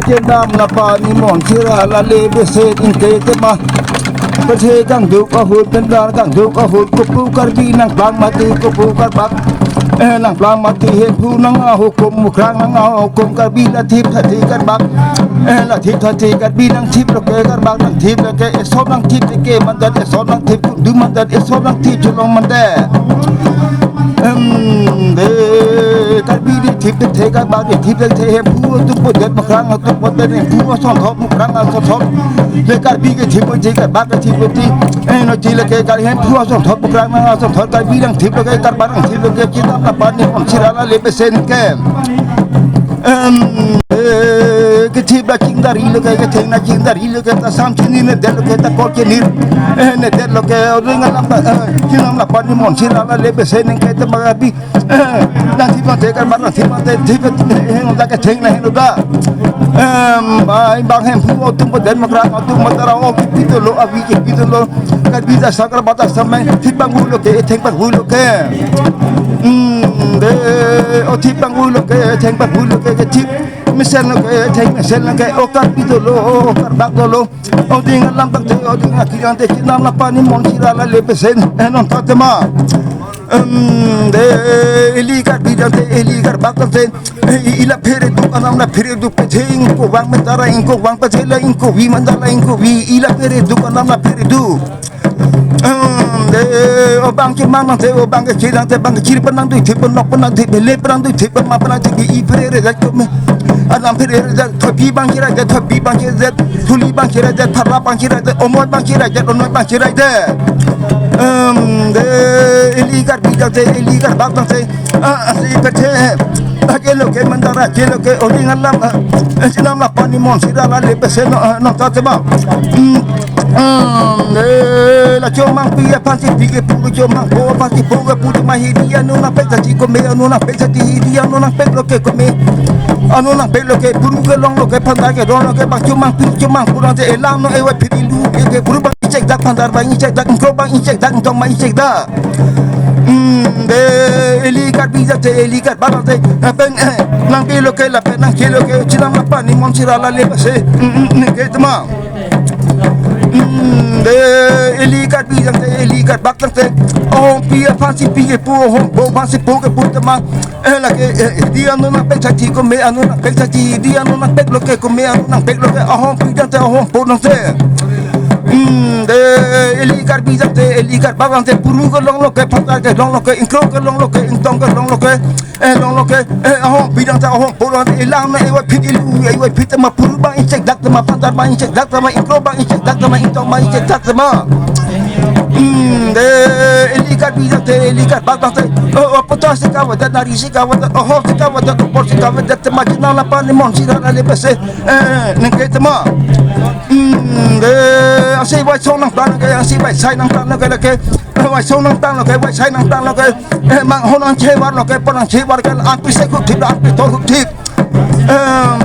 Trên nam là bà ni mòn chia là lê bê xê tinh tế tế mà bê xê càng đủ có hút bên đó càng đủ có hút cục bù cà bi năng bang mati cục bù cà bạc năng bang mati hệ phu năng hukum một khang năng hukum cà bi là thịt thật thịt cà bạc là thịt thật thịt cà bi năng thịt rồi cà bạc năng thịt rồi cái sốt năng thịt cái mình đã sốt năng thịt đúng mình đã sốt năng thịt cho lòng mình đã cà bi đi thịt thế cà bạc đi thịt thế hệ phu tụt bớt một khang tụt bớt đây phu son thọp một khang son cái cà bi cái thịt cái cà bạc cái thịt cái nó chỉ là cái cà hệ phu son thọp một khang son thọp cà bi năng thịt rồi cái cà bạc năng thịt rồi cái chỉ là bạn ni còn chỉ là lấy bê sen cái cái thịt là chính dari lo cái thing là chính dari lo cái ta sam chính nên để lo cái ta có cái nít nên để lo cái riêng làm chỉ là bạn ni còn chỉ là lấy bê sen cái ta mà bi đang thịt nó thế cái bạn là thịt nó cái thing này nó đó bang hem phu tum badan makra tum matara o pito lo avi ke pito lo ka biza sakra bata samai thit bang lo ke theng bang lo ke de o thit bang lo ke theng bang lo ke thit misen lo ke theng misen lo ke o ka pito lo o kar bak lo o ding lam bak te o ding akiran te nam la pani mon sira la le pesen non tatema de eligar bidante eligar bakante ila pere du anam na pere du pe inko wang mentara inko wang pachela inko wi mandala inko wi ila pere du anam na pere du de o bang ke mang te o bang ke chirang te bang chir panang du thip nok panang thip le panang du thip ma panang thip i pere da ko me anam pere da thopi bang kira da thopi bang kira da thuli bang kira da thara bang kira da omon bang kira da onoi bang kira da de eligar bidante eligar bakante asli pete aquello que mandara aquello que oringan lam sinam la pani mon sira la le pese no tatema la chomang pia panti pige pu chomang po panti po pu ma hidia no na peta ti come no na peta ti hidia no na pet lo que come anu na pet lo que puru que long lo que panda que don lo que pa chomang purante elam no ewe pidilu que puru ba cek dak pandar ba cek dak ko ba cek dak tong ma cek da de eligar bizate eligar balate pen nang ke lo que la pen nang ke lo que chinam la pani mon sira la le pase ne ke tama de eligar bizate eligar bakante oh pia fancy pia pu oh bo fancy pu ke pu tama la que dia no na pecha ti ko me anu na pecha ti dia no na pek lo que ko me anu na pek lo que oh bizate oh po no te de eligar bizate eligar bagante puru ko long lo ke pata ke long lo ke inkro ke long lo ke intong ke long lo ke oh bizate oh puru elam na ewa pidilu ewa pitama puru ba incek dak ma pata ba incek dak ma inkro ba incek dak ma intong ma incek dak ma de eligar bizate eligar bagante oh pata se ka wada nari se ka wada oh se ka wada por se ka wada ma kina la pani mon sira la le pese nengke ma de asai wai song nang tan ke asai wai sai nang tan ke ke wai song nang tan ke wai sai nang tan ke mang honang che war ke panang che war ke an pi se ku thip an pi to ku thip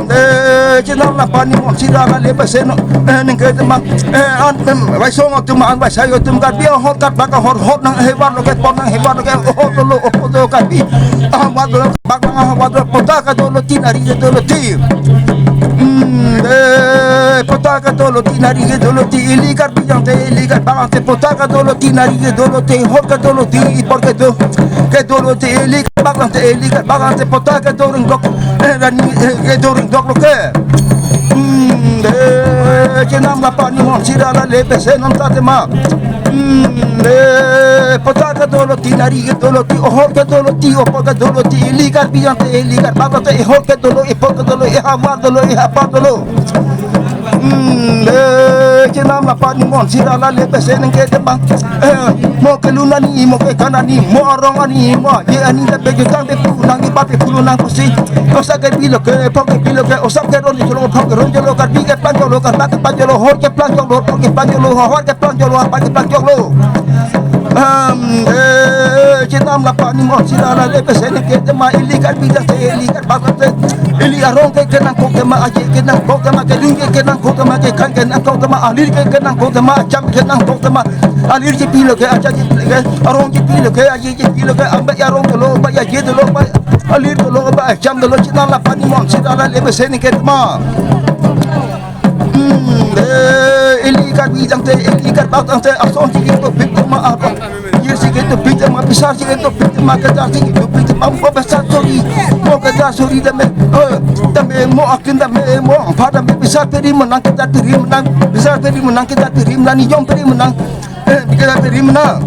de chinam la pani mon sira la le pese no ning ke ma an wai song tu ma an wai sai tu ka bi hot kat ba ka hot nang he war ke pon nang he war ke hot lo ka bi wa do ba ka wa do pota ka do lo tinari do lo ti potaka dolo tinari ke dolo ti eligar brillante eligar bagante potaka dolo tinari ke dolo ti hoka dolo ti porque do ke dolo ti eligar bagante potaka dolo ngok ke dolo ngok lo ke ke nam la pani mon sira la le pese non tatema potaka dolo tinari ke dolo ti hoka dolo ti opoka dolo ti eligar brillante eligar bagante hoka dolo ipoka dolo ihawar dolo ihapa dolo ke nam la pani mon sira la le pese neng ke tebang mo ke luna ni mo ke kana ni mo arong ani mo ye ani le be jang be pu nang ni pape pulu nang pusi o sa ke bilo ke po ke bilo ke o sa ke ron ni lo po ke ron lo ka bi ke plan lo ka pa ke plan lo hor ke plan lo hor ke plan lo hor ke plan lo pa ke plan lo Jenam la pani mo sila la le pesene ke te ma ilikat bija te ilikat bakate ili arong ke kenang ko te ma aje kenang ko te ma ke linge kenang ko te ma ke kan kenang ko te ma alir ke kenang ko te ma jam kenang ko te ma alir je pilo ke aja je arong je pilo ke aje je pilo ke ambe arong to lo ba ya je to lo ba alir to lo ba jam to lo jenam la pani mo sila la le pesene ke te ma ilikat bijang te ilikat bakang te ason je to pito ma apa Sige pinta ma pisar sige to pinta ma kadar sige to pinta ma mo besar sorry mo kadar sorry dame mo akin dame mo pada me pisar peri menang kita peri menang pisar peri menang kita peri menang ni jom peri menang kita peri menang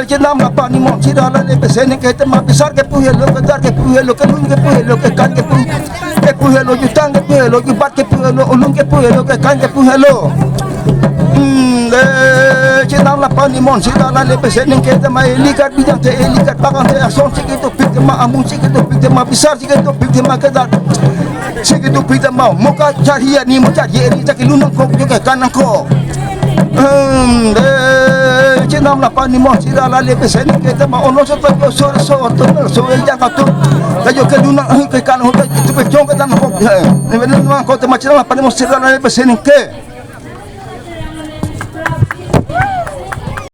jenam apa ni mo sira la le pesene ke te ma pisar ke puhelo kadar ke puhelo ke lung ke puhelo ke kan ke puhelo jutang ke puhelo jubat ke puhelo ulung ke puhelo ke kan ke puhelo Jenam la pani mon sila la le pesene ke te ma elikat bijang te elikat bakang te ason sige to pite ma amun sige to pite ma pisar sige to pite ma kedar sige to pite ma moka cari ni mo cari eri tak lunang ko ke kanan ko Jenam la pani mon sila la le pesene ke te ma ono so to so yang ka to kayo ke lunang ke kanan ko to pe jong ke tan ko ne ko te ma jenam la pani mon sila la le pesene ke